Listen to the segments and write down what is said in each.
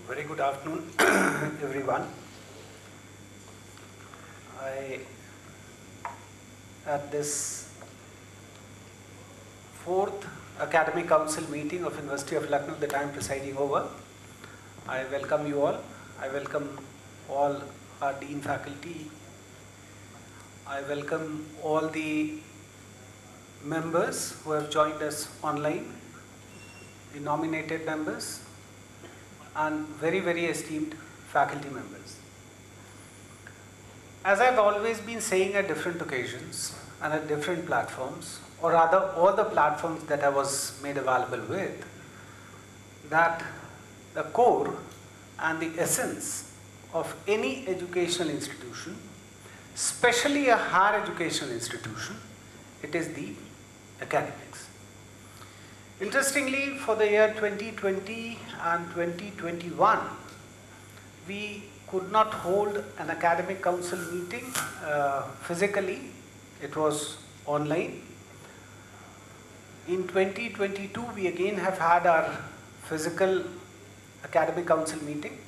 Very good afternoon, everyone. At this fourth Academic Council meeting of University of Lucknow that I am presiding over, I welcome you all. I welcome all our Dean faculty. I welcome all the members who have joined us online, the nominated members, and very, very esteemed faculty members. As I've always been saying at different occasions and at different platforms, or rather all the platforms that I was made available with, that the core and the essence of any educational institution, especially a higher educational institution, it is the academics. Interestingly, for the year 2020 and 2021, we could not hold an academic council meeting physically. It was online. In 2022, we again have had our physical academic council meeting.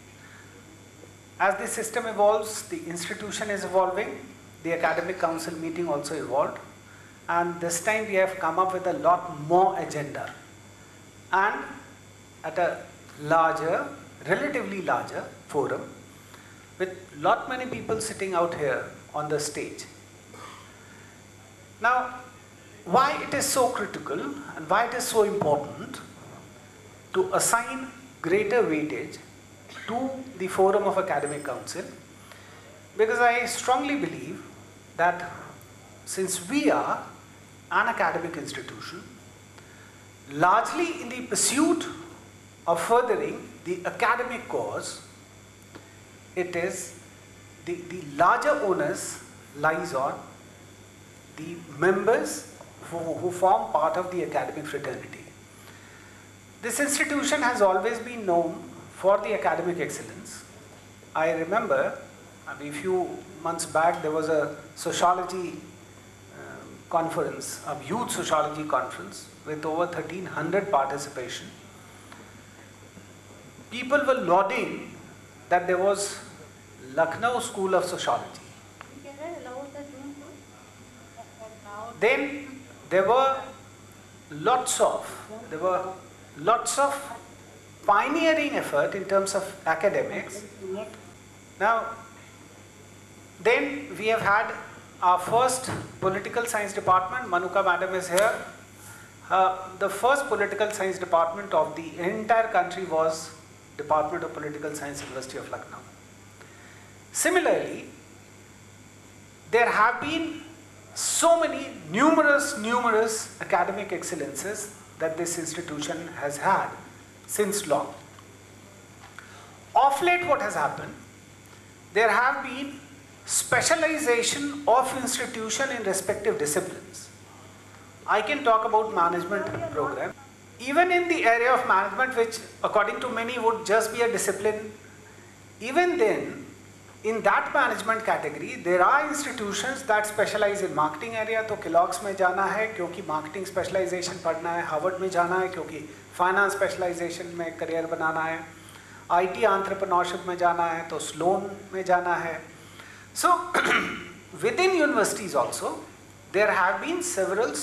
As the system evolves, the institution is evolving, the academic council meeting also evolved. And this time we have come up with a lot more agenda and at a larger, relatively larger forum with lot many people sitting out here on the stage. Now, why it is so critical and why it is so important to assign greater weightage to the forum of academic council? Because I strongly believe that since we are an academic institution, largely in the pursuit of furthering the academic cause, it is the larger onus lies on the members who form part of the academic fraternity. This institution has always been known for the academic excellence. I remember a few months back there was a sociology conference, a youth sociology conference with over 1,300 participation. People were lauding that there was Lucknow School of Sociology. Then there were lots of pioneering effort in terms of academics. Now, then we have had our first political science department. Manuka madam is here. The first political science department of the entire country was Department of Political Science, University of Lucknow. Similarly, there have been so many numerous academic excellences that this institution has had since long. Of late, what has happened? There have been specialization of institution in respective disciplines. I can talk about management program. Even in the area of management, which according to many would just be a discipline, even then, in that management category, there are institutions that specialize in marketing area. तो Kellogg's में जाना है क्योंकि marketing specialization पढ़ना है, Harvard में जाना है क्योंकि finance specialization में career बनाना है, IT entrepreneurship में जाना है तो Sloan में जाना है. So, within universities also, there have been several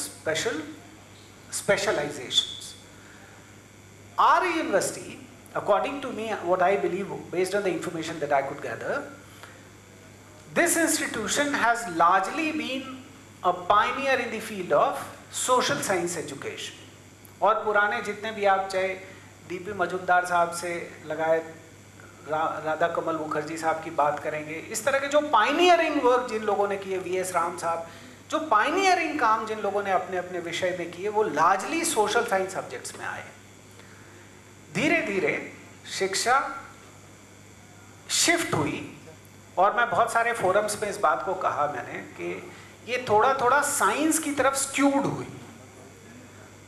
specializations. Our university, according to me, what I believe, based on the information that I could gather, this institution has largely been a pioneer in the field of social science education. और पुराने जितने भी आप चाहे D.P. Majumdar साहब से लगाए राधा कमल मुखर्जी साहब की बात करेंगे, इस तरह के जो पाइनियरिंग वर्क जिन लोगों ने किए, वी.एस. राम साहब, जो पाइनियरिंग काम जिन लोगों ने अपने अपने विषय में किए, वो लार्जली सोशल साइंस सब्जेक्ट्स में आए. धीरे धीरे शिक्षा शिफ्ट हुई और मैं बहुत सारे फोरम्स में इस बात को कहा मैंने कि ये थोड़ा थोड़ा साइंस की तरफ स्क्यूड हुई.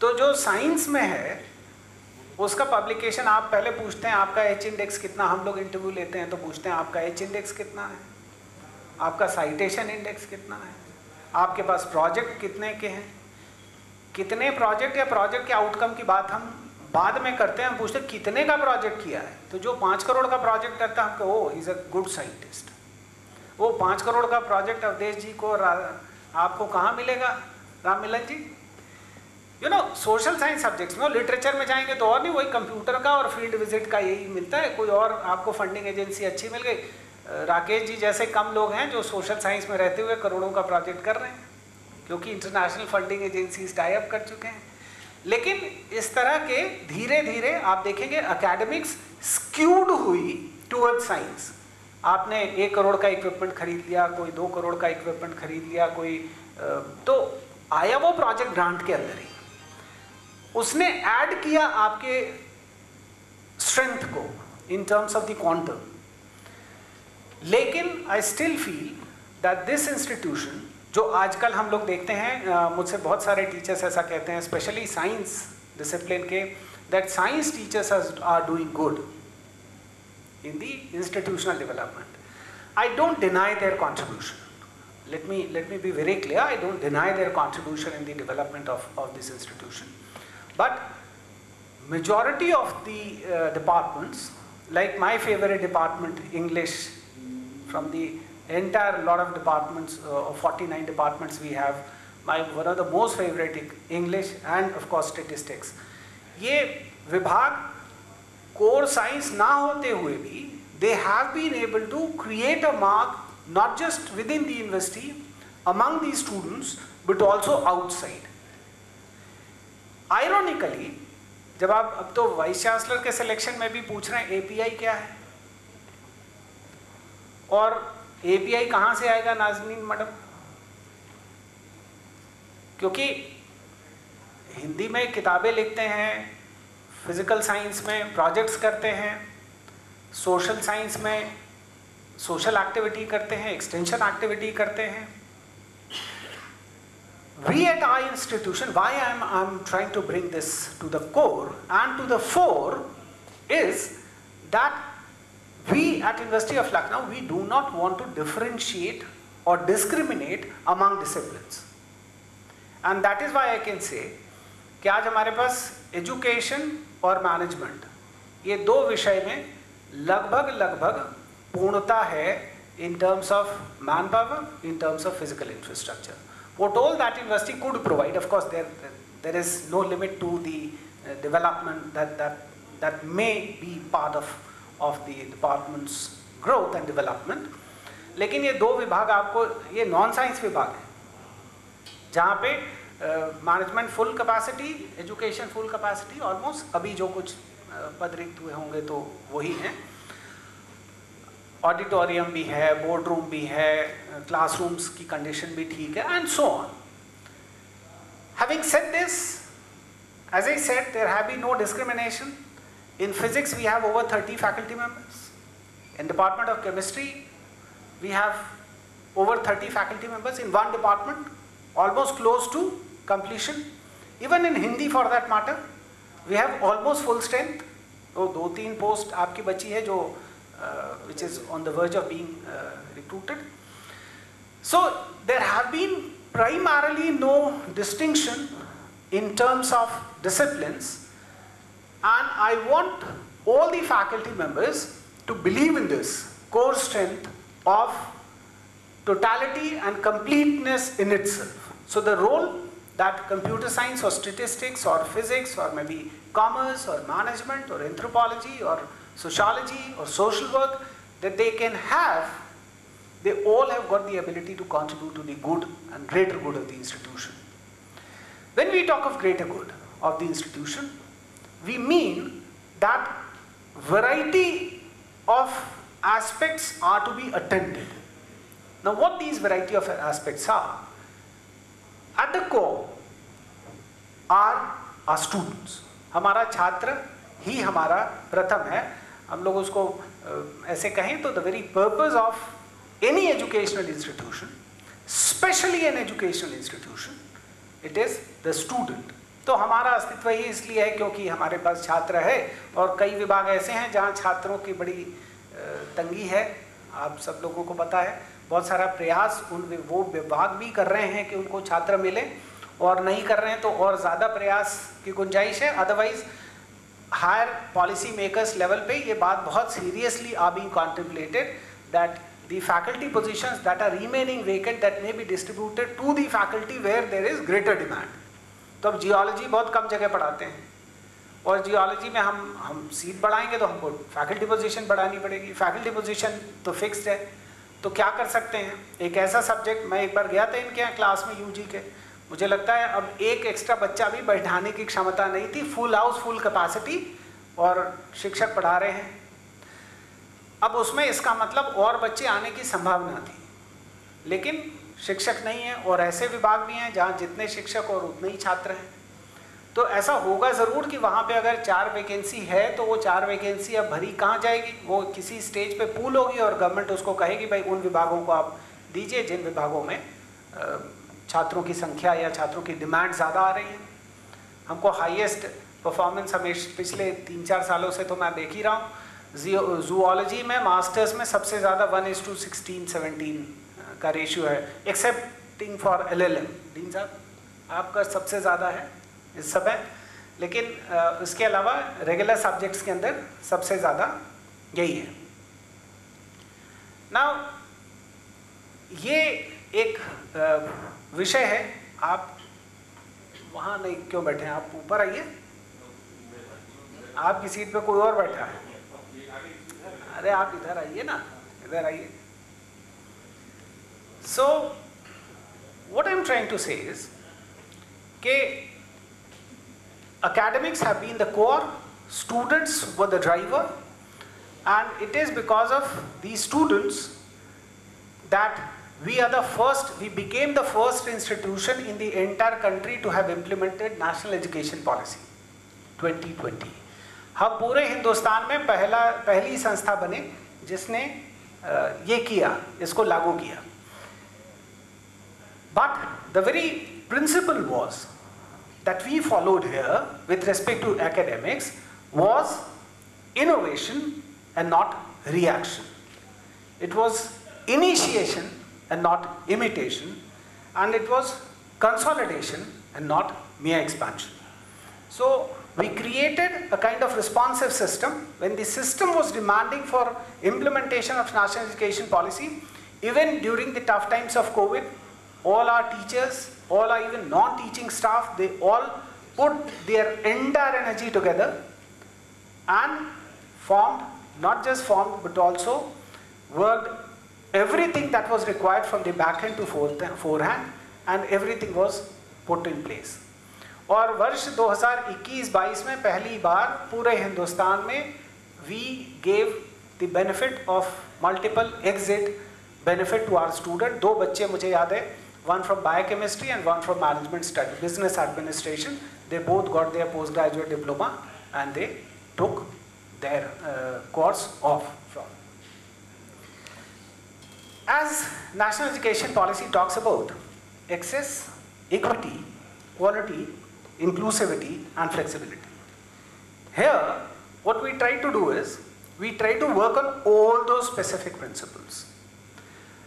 तो जो साइंस में है उसका पब्लिकेशन, आप पहले पूछते हैं आपका एच इंडेक्स कितना, हम लोग इंटरव्यू लेते हैं तो पूछते हैं आपका एच इंडेक्स कितना है, आपका साइटेशन इंडेक्स कितना है, आपके पास प्रोजेक्ट कितने के हैं, कितने प्रोजेक्ट या प्रोजेक्ट के आउटकम की बात हम बाद में करते हैं, हम पूछते हैं कितने का प्रोजेक्ट किया है, तो जो 5 करोड़ का प्रोजेक्ट करता है हमको oh is a good scientist. वो 5 करोड़ का प्रोजेक्ट अवधेश जी को आपको कहाँ मिलेगा Ram Milan ji? You know social science subjects में, लिटरेचर में जाएंगे तो और नहीं, वही कंप्यूटर का और फील्ड विजिट का यही मिलता है। कोई और आपको फंडिंग एजेंसी अच्छी मिल गई, राकेश जी जैसे कम लोग हैं जो सोशल साइंस में रहते हुए करोड़ों का प्रोजेक्ट कर रहे हैं, क्योंकि international funding agencies tie up कर चुके हैं। लेकिन इस तरह के धीरे धीरे आप देखेंगे एकेडमिक्स स्क्यूड हुई टूवर्ड साइंस। आपने 1 करोड़ का इक्विपमेंट खरीद लिया, कोई 2 करोड़ का इक्विपमेंट खरीद लिया, कोई तो आया वो प्रोजेक्ट ग्रांट के अंदर ही, उसने ऐड किया आपके स्ट्रेंथ को in terms of the quantum. लेकिन I still feel that this institution, जो आजकल हम लोग देखते हैं, मुझसे बहुत सारे टीचर्स ऐसा कहते हैं, स्पेशली साइंस डिसिप्लिन के, that science teachers are doing good in the institutional development. I don't deny their contribution, let me be very clear, I don't deny their contribution in the development of this institution, but majority of the departments, like my favorite department English, from the entire lot of departments, 49 departments we have, one of the most favorite English and of course statistics, ये विभाग core science ना होते हुए भी they have been able to create a mark not just within the university, among the students, but also outside. Ironically, जब आप अब तो वाइस चांसलर के सिलेक्शन में भी पूछ रहे हैं API क्या है, और API कहाँ से आएगा नाज़नीन मैडम? क्योंकि हिंदी में किताबें लिखते हैं, फिजिकल साइंस में प्रोजेक्ट्स करते हैं, सोशल साइंस में सोशल एक्टिविटी करते हैं, एक्सटेंशन एक्टिविटी करते हैं। We at our institution, why I'm trying to bring this to the core and to the fore is that we at University of Lucknow, we do not want to differentiate or discriminate among disciplines, and that is why I can say कि आज हमारे पास education और management, ये दो विषय में लगभग पूर्णता है in terms of manpower, in terms of physical infrastructure. What all that university could provide, of course there is no limit to the development that may be part of the department's growth and development. लेकिन ये दो विभाग आपको, ये non science विभाग है जहाँ पे management full capacity, education full capacity almost, अभी जो कुछ पद रिक्त हुए होंगे तो वही हैं, ऑडिटोरियम भी है, बोर्ड रूम भी है, क्लासरूम्स की कंडीशन भी ठीक है, and so on. Having said this, as I said, there have been no discrimination. In physics, we have over 30 faculty members. In Department of Chemistry, we have over 30 faculty members in one department, almost close to completion. Even in Hindi, for that matter, we have almost full strength. तो 2-3 post आपकी बची है जो which is on the verge of being recruited. So there have been primarily no distinction in terms of disciplines, and I want all the faculty members to believe in this core strength of totality and completeness in itself. So the role that computer science or statistics or physics or maybe commerce or management or anthropology or sociology or social work that they can have, they all have got the ability to contribute to the good and greater good of the institution. When we talk of greater good of the institution, we mean that variety of aspects are to be attended. Now what these variety of aspects are, at the core are our students. हमारा छात्र ही हमारा प्रथम है. हम लोग उसको ऐसे कहें तो the very purpose of any educational institution, especially an educational institution, it is the student. तो हमारा अस्तित्व ही इसलिए है क्योंकि हमारे पास छात्र है, और कई विभाग ऐसे हैं जहाँ छात्रों की बड़ी तंगी है. आप सब लोगों को पता है, बहुत सारा प्रयास वो विभाग भी कर रहे हैं कि उनको छात्र मिले, और नहीं कर रहे हैं तो और ज़्यादा प्रयास की गुंजाइश है. Otherwise higher policy makers level पे ये बात बहुत seriously are being contemplated that the faculty positions that are remaining vacant that may be distributed to the faculty where there is greater demand. तो अब जियोलॉजी बहुत कम जगह पढ़ाते हैं और जियोलॉजी में हम सीट बढ़ाएंगे तो हमको फैकल्टी पोजीशन बढ़ानी पड़ेगी. फैकल्टी पोजीशन तो फिक्स्ड है, तो क्या कर सकते हैं? एक ऐसा सब्जेक्ट, मैं एक बार गया था इनके यहाँ क्लास में यूजी के, मुझे लगता है अब एक एक्स्ट्रा बच्चा भी बैठाने की क्षमता नहीं थी, फुल हाउस फुल कैपेसिटी और शिक्षक पढ़ा रहे हैं. अब उसमें इसका मतलब और बच्चे आने की संभावना थी, लेकिन शिक्षक नहीं है और ऐसे विभाग भी हैं जहाँ जितने शिक्षक और उतने ही छात्र हैं. तो ऐसा होगा ज़रूर कि वहाँ पे अगर 4 वैकेंसी है तो वो 4 वैकेंसी अब भरी कहाँ जाएगी? वो किसी स्टेज पे पूल होगी और गवर्नमेंट उसको कहेगी भाई उन विभागों को आप दीजिए जिन विभागों में छात्रों की संख्या या छात्रों की डिमांड ज़्यादा आ रही है. हमको हाईएस्ट परफॉर्मेंस हमेशा पिछले 3-4 सालों से तो मैं देख ही रहा हूँ. जूलॉजी में मास्टर्स में सबसे ज़्यादा 1:16-17 का रेशियो है, एक्सेप्टिंग फॉर LLM. डीन साहब आपका सबसे ज़्यादा है इस समय, लेकिन उसके अलावा रेगुलर सब्जेक्ट्स के अंदर सबसे ज़्यादा यही है. नाउ ये एक विषय है. आप वहाँ नहीं क्यों बैठे हैं? आप ऊपर आइए, आपकी सीट पे कोई और बैठा है. अरे आप इधर आइए ना, इधर आइए. So what I'm trying to say is कि academics have been the core, students were the driver, and it is because of these students that we became the first institution in the entire country to have implemented National Education Policy 2020. हम पूरे हिंदुस्तान में पहली संस्था बने जिसने ये किया, इसको लागू किया. But the very principle was that we followed here with respect to academics was innovation and not reaction. It was initiation and not imitation, and it was consolidation and not mere expansion. So we created a kind of responsive system. When the system was demanding for implementation of National Education Policy, even during the tough times of COVID, all our teachers, all our even non-teaching staff, they all put their entire energy together and formed, not just formed, but also worked everything that was required from the backhand to forehand, and everything was put in place. और वर्ष 2021-22 में पहली बार पूरे हिंदुस्तान में we gave the benefit of multiple exit benefit to our student. 2 बच्चे मुझे याद है, one from biochemistry and one from management study, business administration. They both got their postgraduate diploma and they took their course off from. As National Education Policy talks about access, equity, quality, inclusivity and flexibility. Here, what we try to do is, we try to work on all those specific principles.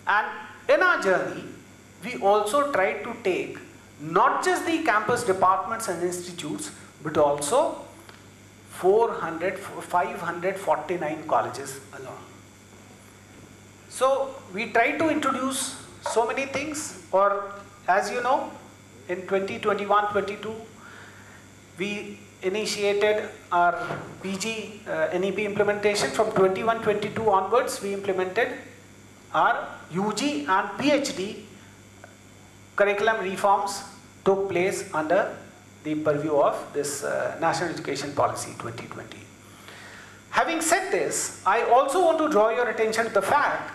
And in our journey, we also try to take not just the campus departments and institutes, but also 549 colleges along. So we try to introduce so many things, or as you know, in 2021-22, we initiated our PG NEP implementation. From 21-22 onwards, we implemented our UG and PhD curriculum reforms took place under the purview of this National Education Policy 2020. Having said this, I also want to draw your attention to the fact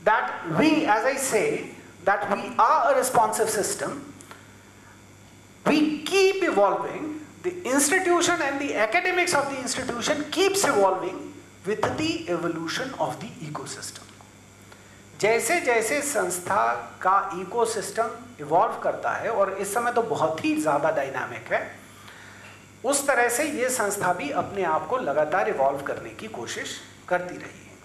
that we, as I say, that we are a responsive system. We keep evolving. The institution and the academics of the institution keeps evolving with the evolution of the ecosystem. जैसे जैसे संस्था का ecosystem evolve करता है, और इस समय तो बहुत ही ज़्यादा डायनामिक है, उस तरह से ये संस्था भी अपने आप को लगातार इवॉल्व करने की कोशिश करती रही है.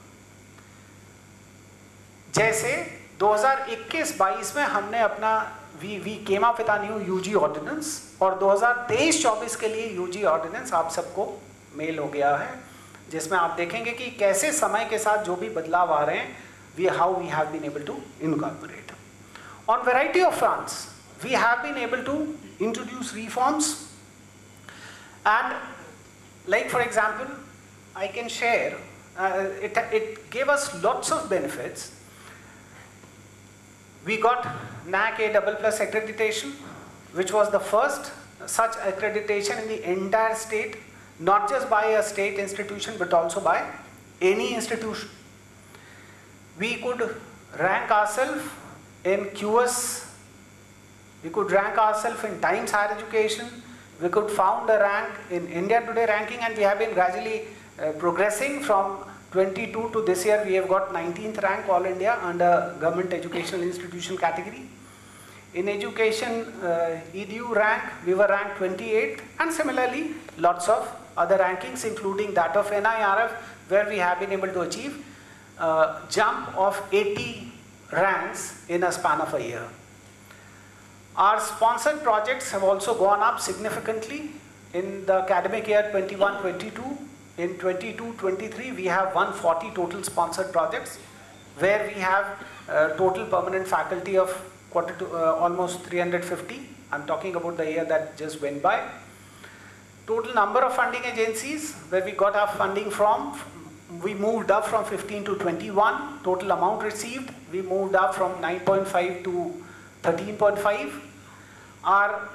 जैसे 2021-22 में हमने अपना we came up with a new UG ordinance, और 2023-24 के लिए यूजी ऑर्डिनेंस आप सबको मेल हो गया है, जिसमें आप देखेंगे कि कैसे समय के साथ जो भी बदलाव आ रहे हैं, how we have been able to incorporate. On variety of fronts, we have been able to introduce reforms, and like for example, I can share, it gave us lots of benefits. We got NAC A++ accreditation, which was the first such accreditation in the entire state, not just by a state institution but also by any institution. We could rank ourselves in QS, we could rank ourselves in Times Higher Education, we could found a rank in India Today ranking, and we have been gradually progressing from 22 to this year we have got 19th rank all India under government educational institution category. In education EDU rank we were ranked 28th, and similarly lots of other rankings including that of NIRF, where we have been able to achieve jump of 80 ranks in a span of a year. Our sponsored projects have also gone up significantly in the academic year 21-22. In 22-23 we have 140 total sponsored projects, where we have total permanent faculty of almost 350. I'm talking about the year that just went by. Total number of funding agencies where we got our funding from, we moved up from 15 to 21. Total amount received, we moved up from 9.5 to 13.5. Our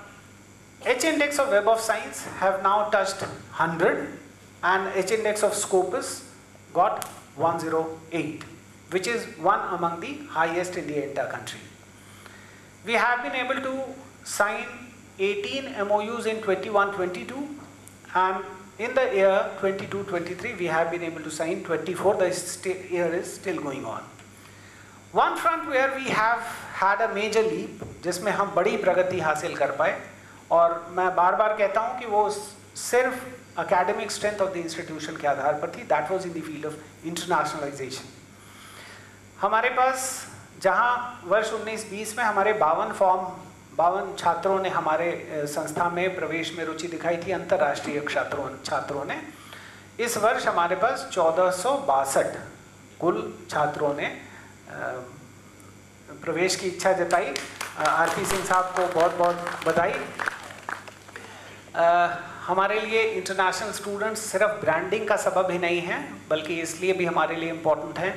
H-index of Web of Science have now touched 100, and H-index of Scopus got 108, which is one among the highest in the entire country. We have been able to sign 18 MOUs in 21-22, and in the year 22-23 we have been able to sign 24. The year is still going on. One front where we have had a major leap, जिसमें हम बड़ी प्रगति हासिल कर पाए, और मैं बार बार कहता हूँ कि वो सिर्फ academic strength of the institution के आधार पर थी, that was in the field of internationalization. हमारे पास जहाँ वर्ष 19-20 में हमारे 52 छात्रों ने हमारे संस्था में प्रवेश में रुचि दिखाई थी, अंतर्राष्ट्रीय छात्रों ने, इस वर्ष हमारे पास 1462 कुल छात्रों ने प्रवेश की इच्छा जताई। आरपी सिंह साहब को बहुत बहुत बधाई। हमारे लिए इंटरनेशनल स्टूडेंट्स सिर्फ ब्रांडिंग का सबब ही नहीं है, बल्कि इसलिए भी हमारे लिए इम्पोर्टेंट है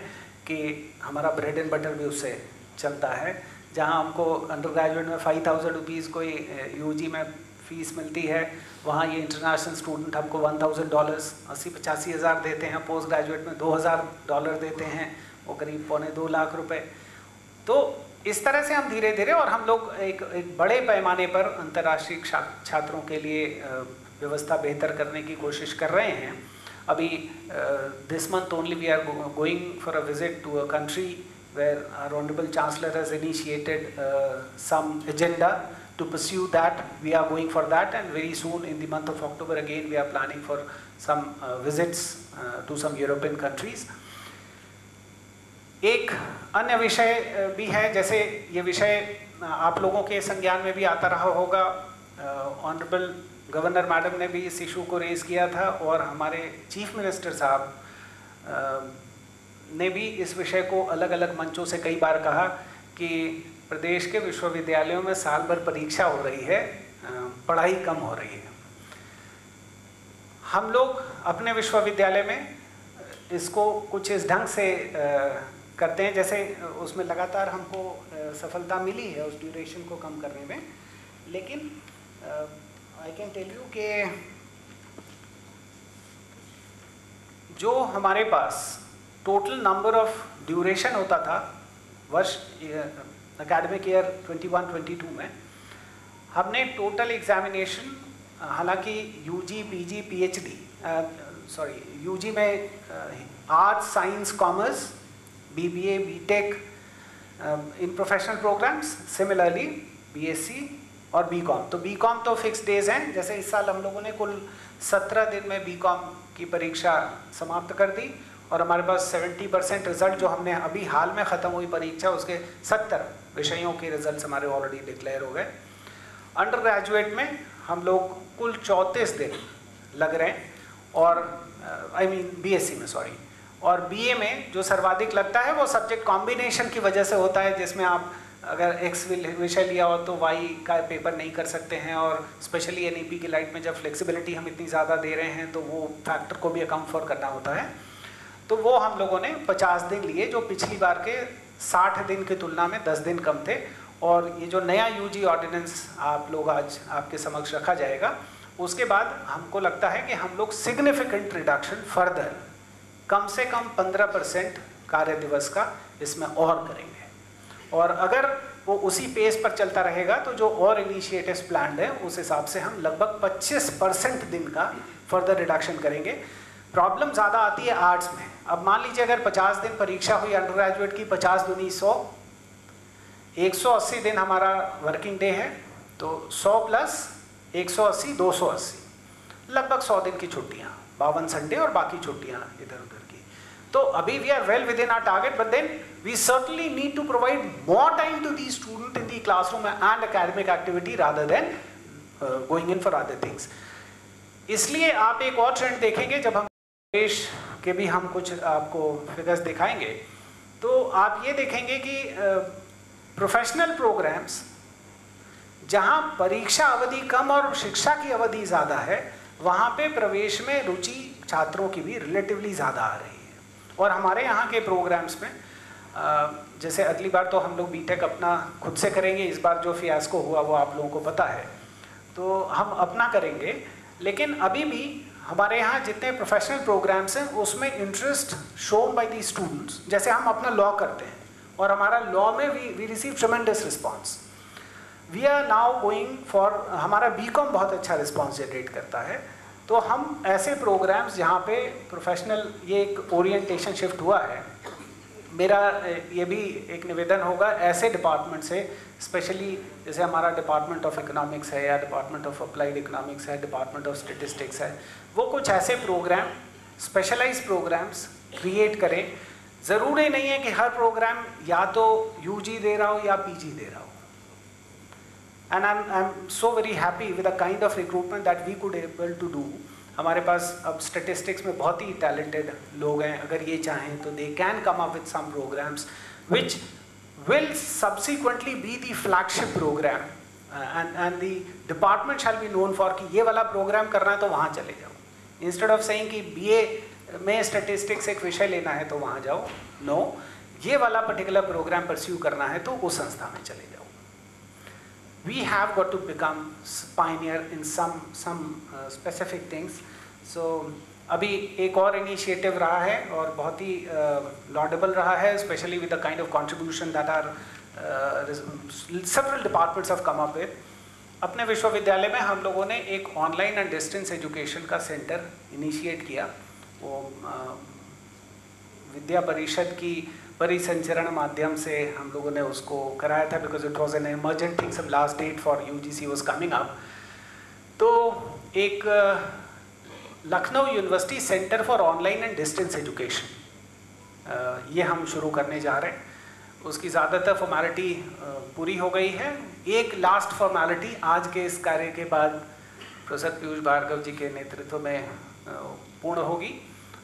कि हमारा ब्रेड एंड बटर भी उससे चलता है। जहां हमको अंडर ग्रेजुएट में 5000 रुपीज़ कोई यूजी में फ़ीस मिलती है, वहाँ ये इंटरनेशनल स्टूडेंट हमको $1000 80-85 हज़ार देते हैं, पोस्ट ग्रेजुएट में $2000 देते हैं, वो करीब 2.25 लाख रुपए। तो इस तरह से हम धीरे धीरे, और हम लोग एक बड़े पैमाने पर अंतर्राष्ट्रीय छात्रों के लिए व्यवस्था बेहतर करने की कोशिश कर रहे हैं। अभी this month only we are going for a visit to a country where our Honorable Chancellor has initiated some agenda to pursue that. We are going for that, and very soon in the month of October again we are planning for some visits to some European countries. एक अन्य विषय भी है, जैसे ये विषय आप लोगों के संज्ञान में भी आता रहा होगा, ऑनरेबल गवर्नर मैडम ने भी इस इशू को रेज़ किया था, और हमारे चीफ मिनिस्टर साहब ने भी इस विषय को अलग अलग मंचों से कई बार कहा कि प्रदेश के विश्वविद्यालयों में साल भर परीक्षा हो रही है, पढ़ाई कम हो रही है। हम लोग अपने विश्वविद्यालय में इसको कुछ इस ढंग से करते हैं, जैसे उसमें लगातार हमको सफलता मिली है उस ड्यूरेशन को कम करने में, लेकिन आई कैन टेल यू कि जो हमारे पास टोटल नंबर ऑफ ड्यूरेशन होता था वर्ष एकेडमिक ईयर 21-22 में, हमने टोटल एग्जामिनेशन, हालांकि यूजी पीजी पीएचडी यूजी में arts science commerce BBA BTech in professional programmes, similarly BSc और बीकॉम। तो बीकॉम तो फिक्स डेज हैं, जैसे इस साल हम लोगों ने कुल 17 दिन में बीकॉम की परीक्षा समाप्त कर दी, और हमारे पास 70% रिजल्ट, जो हमने अभी हाल में ख़त्म हुई परीक्षा उसके 70 विषयों के रिजल्ट हमारे ऑलरेडी डिक्लेयर हो गए। अंडर ग्रेजुएट में हम लोग कुल 34 दिन लग रहे हैं, और आई मीन बीएससी में, सॉरी, और बीए में जो सर्वाधिक लगता है वो सब्जेक्ट कॉम्बिनेशन की वजह से होता है, जिसमें आप अगर एक्स विषय लिया हो तो वाई का पेपर नहीं कर सकते हैं, और स्पेशली एनईपी की लाइट में जब फ्लेक्सिबिलिटी हम इतनी ज़्यादा दे रहे हैं तो वो फैक्टर को भी अकाउंट फॉर करना होता है। तो वो हम लोगों ने 50 दिन लिए, जो पिछली बार के 60 दिन की तुलना में 10 दिन कम थे। और ये जो नया यूजी ऑर्डिनेंस आप लोग आज आपके समक्ष रखा जाएगा, उसके बाद हमको लगता है कि हम लोग सिग्निफिकेंट रिडक्शन फर्दर कम से कम 15% कार्य दिवस का इसमें और करेंगे। और अगर वो उसी पेस पर चलता रहेगा तो जो और इनिशिएटिव्स प्लान्ड है उस हिसाब से हम लगभग 25% दिन का फर्दर रिडक्शन करेंगे। प्रॉब्लम ज़्यादा आती है आर्ट्स में। अब मान लीजिए अगर 50 दिन परीक्षा हुई अंडर ग्रेजुएट की, 50 दूनी 100, 180 दिन हमारा वर्किंग डे है, तो 100 प्लस 180 280, लगभग 100 दिन की छुट्टियाँ, 52 संडे और बाकी छुट्टियाँ इधर उधर की। तो अभी we are well within our target, but then we certainly need to provide more time to the student in the classroom and academic activity rather than going in for other things. इसलिए आप एक और trend देखेंगे जब हम देश के भी हम कुछ आपको फिगर्स दिखाएंगे, तो आप ये देखेंगे कि प्रोफेशनल प्रोग्राम्स जहाँ परीक्षा अवधि कम और शिक्षा की अवधि ज़्यादा है, वहाँ पे प्रवेश में रुचि छात्रों की भी रिलेटिवली ज़्यादा आ रही है। और हमारे यहाँ के प्रोग्राम्स में जैसे अगली बार तो हम लोग बीटेक अपना खुद से करेंगे, इस बार जो फियास्को हुआ वो आप लोगों को पता है, तो हम अपना करेंगे। लेकिन अभी भी हमारे यहाँ जितने प्रोफेशनल प्रोग्राम्स हैं उसमें interest shown by the students. जैसे हम अपना लॉ करते हैं और हमारा लॉ में we receive tremendous response. We are now going for, हमारा बीकॉम बहुत अच्छा रिस्पॉन्स जनरेट करता है। तो हम ऐसे प्रोग्राम्स जहाँ पे प्रोफेशनल, ये एक ओरिएंटेशन शिफ्ट हुआ है। मेरा ये भी एक निवेदन होगा ऐसे डिपार्टमेंट से, स्पेशली जैसे हमारा डिपार्टमेंट ऑफ इकोनॉमिक्स है या डिपार्टमेंट ऑफ अप्लाइड इकोनॉमिक्स है, डिपार्टमेंट ऑफ स्टेटिस्टिक्स है, वो कुछ ऐसे प्रोग्राम, स्पेशलाइज प्रोग्राम्स क्रिएट करें। ज़रूरी नहीं है कि हर प्रोग्राम या तो यूजी दे रहा हो या पीजी दे रहा हो। And I am so very happy with the kind of recruitment that we could able to do. हमारे पास अब स्टेटिस्टिक्स में बहुत ही टैलेंटेड लोग हैं, अगर ये चाहें तो they can come up with some programs which will subsequently be the flagship program, and the department shall be known for कि ये वाला प्रोग्राम करना है तो वहाँ चले जाओ, इंस्टेड ऑफ सेइंग कि बीए में स्टेटिस्टिक्स एक विषय लेना है तो वहाँ जाओ। नो, ये वाला पर्टिकुलर प्रोग्राम परस्यू करना है तो उस संस्था में चले जाओ। We have got to become pioneer in some specific things. So अभी एक और इनिशिएटिव रहा है और बहुत ही laudable रहा है, especially with the kind of contribution that our several departments have come up with. अपने विश्वविद्यालय में हम लोगों ने एक ऑनलाइन एंड डिस्टेंस एजुकेशन का सेंटर इनिशिएट किया। वो विद्या परिषद की परिसंचरण माध्यम से हम लोगों ने उसको कराया था, because it was an emergent thing, सब last date for UGC was coming up. तो एक Lucknow university centre for online and distance education ये हम शुरू करने जा रहे हैं। उसकी ज़्यादातर फॉर्मेलिटी पूरी हो गई है। एक लास्ट फॉर्मेलिटी आज के इस कार्य के बाद प्रोफेसर पीयूष भार्गव जी के नेतृत्व में पूर्ण होगी।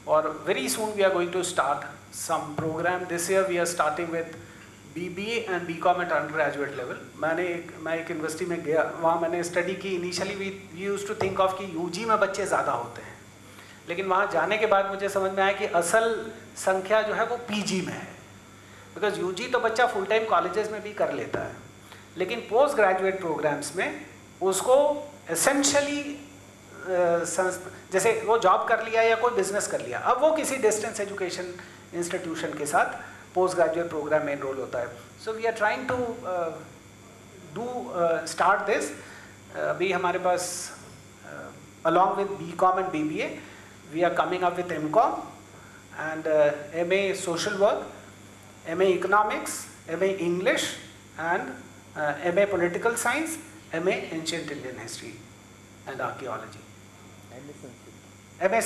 और very soon we are going to start some program. This year we are starting with BBA and BCom at undergraduate level. मैं एक यूनिवर्सिटी में गया, वहाँ मैंने स्टडी की। Initially we used to think of कि यूजी में बच्चे ज़्यादा होते हैं, लेकिन वहाँ जाने के बाद मुझे समझ में आया कि असल संख्या जो है वो पीजी में है। बिकॉज यूजी तो बच्चा फुल टाइम कॉलेजेस में भी कर लेता है, लेकिन पोस्ट ग्रेजुएट प्रोग्राम्स में उसको एसेंशली जैसे वो जॉब कर लिया या कोई बिजनेस कर लिया, अब वो किसी डिस्टेंस एजुकेशन इंस्टीट्यूशन के साथ पोस्ट ग्रेजुएट प्रोग्राम में एनरोल होता है। So we are trying to do start this. अभी हमारे पास along with BCom and BBA we are coming up with MCom and MA social work, MA economics, MA English and MA political science, MA ancient Indian history and archaeology, MA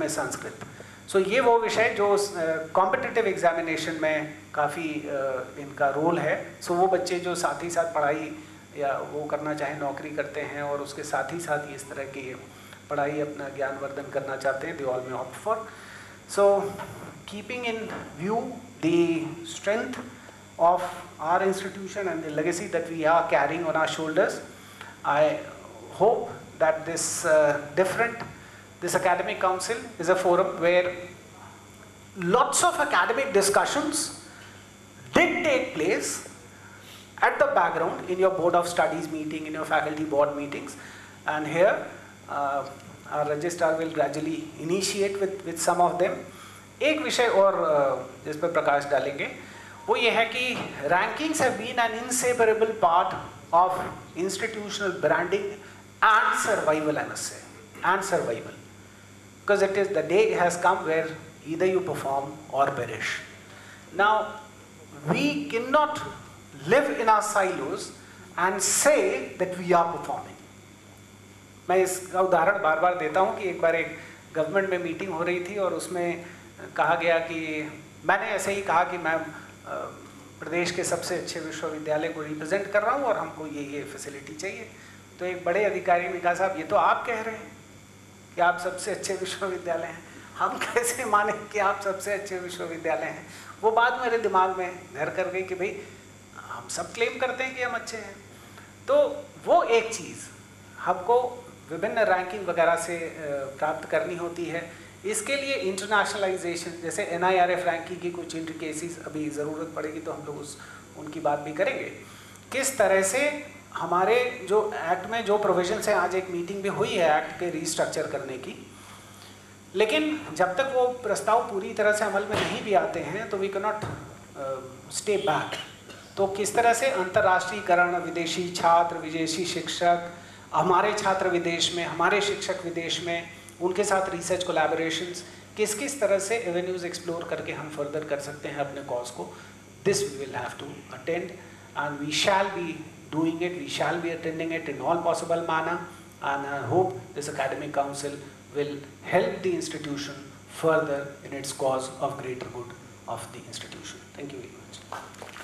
Sanskrit. So ये वो विषय जो competitive examination में काफ़ी इनका role है। सो वो बच्चे जो साथ ही साथ पढ़ाई या वो करना चाहें, नौकरी करते हैं और उसके साथ ही साथ इस तरह की पढ़ाई अपना ज्ञानवर्धन करना चाहते हैं, they all may opt for. So keeping in view the strength of our institution and the legacy that we are carrying on our shoulders, I hope that this academic council is a forum where lots of academic discussions did take place at the background in your board of studies meeting, in your faculty board meetings, and here our registrar will gradually initiate with some of them. एक विषय और जिस पर प्रकाश डालेंगे वो ये है कि rankings have been an inseparable part of institutional branding and survival, I must say, and survival, because it is the day has come where either you perform or perish. Now we cannot live in our silos and say that we are performing. मैं इसका उदाहरण बार बार देता हूँ कि एक बार एक government में meeting हो रही थी और उसमें कहा गया कि मैंने ऐसे ही कहा कि मैं प्रदेश के सबसे अच्छे विश्वविद्यालय को रिप्रेजेंट कर रहा हूँ और हमको ये फैसिलिटी चाहिए. तो एक बड़े अधिकारी ने कहा, साहब ये तो आप कह रहे हैं कि आप सबसे अच्छे विश्वविद्यालय हैं, हम कैसे माने कि आप सबसे अच्छे विश्वविद्यालय हैं. वो बात मेरे दिमाग में घर कर गई कि भाई हम सब क्लेम करते हैं कि हम अच्छे हैं. तो वो एक चीज़ हमको विभिन्न रैंकिंग वगैरह से प्राप्त करनी होती है. इसके लिए इंटरनेशनलाइजेशन, जैसे NIRF रैंकिंग की कुछ इंट्रिकेसीज अभी ज़रूरत पड़ेगी तो हम लोग उनकी बात भी करेंगे. किस तरह से हमारे जो एक्ट में जो प्रोविजंस हैं, आज एक मीटिंग भी हुई है एक्ट के रीस्ट्रक्चर करने की, लेकिन जब तक वो प्रस्ताव पूरी तरह से अमल में नहीं भी आते हैं तो we can not stay back. तो किस तरह से अंतर्राष्ट्रीयकरण, विदेशी छात्र, विदेशी शिक्षक, हमारे छात्र विदेश में, हमारे शिक्षक विदेश में, उनके साथ रिसर्च कोलैबोरेशंस, किस तरह से एवेन्यूज एक्सप्लोर करके हम फर्दर कर सकते हैं अपने कॉज को. This we will have to attend and we shall be doing it, we shall be attending it in all possible manner, and I hope this academic council will help the institution further in its cause of greater good of the institution. Thank you very much.